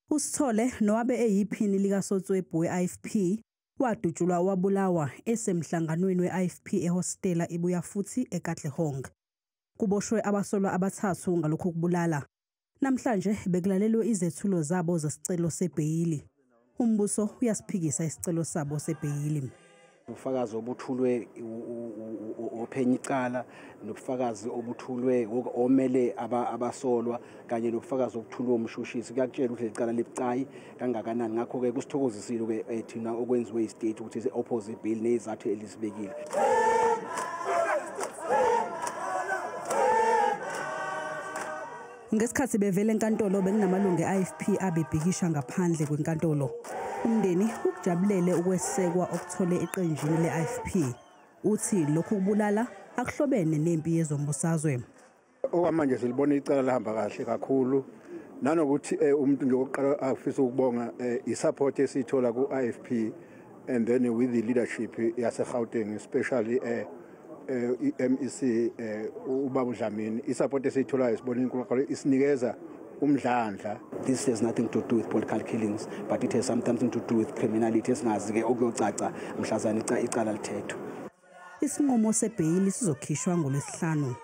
uSithole nowabe eyiphini likaSotswebhu we-IFP wadutshulwa wabulawa esemhlanganweni we-IFP ehostela ibuya futhi eKatlehong. Kuboshwe abasolwa abathathu ngalokho kubulala. Namhlanje bekulalelwe izethulo zabo zesicelo sebheyili. Umbuso uyasiphikisa isicelo sabo sebheyili. Ubufakazi obuthulwe ophenya icala nobufakazi obuthulwe omele abasolwa kanye nobufakazi obuthulwe umshushisi kuyakutshela ukuthi lecala libucayi kangakanani. Ngakho ke kusithokozisile ke thina okwenziwe istate ukuthi opposite bill nezathu elisibekile. Ngesikhathi bevele enkantolo bekunamalungu e-IFP abebhikisha ngaphandle kwenkantolo. Umndeni ukujabulele ukwesekwa okuthole eqenjini le-IFP. Uthi lokhu kubulala akuhlobene nempi yezombusazwe. Okwamanje silibona icala lahamba kahle kakhulu. Nanokuthi umuntu nje oqala afisa ukubonga isupport esithola ku-IFP and then with the leadership yase-Gauteng, especially MEC uBaba Dlamini, isupport esithola isibona inkulunkulu isinikeza umdlandla. This has nothing to do with political killings, but it has something to do with criminality. Esingazi ke okuyocaca mhlazana icala lithethwe. Isinqumo sebheyili sizokhishwa ngoLwesihlanu.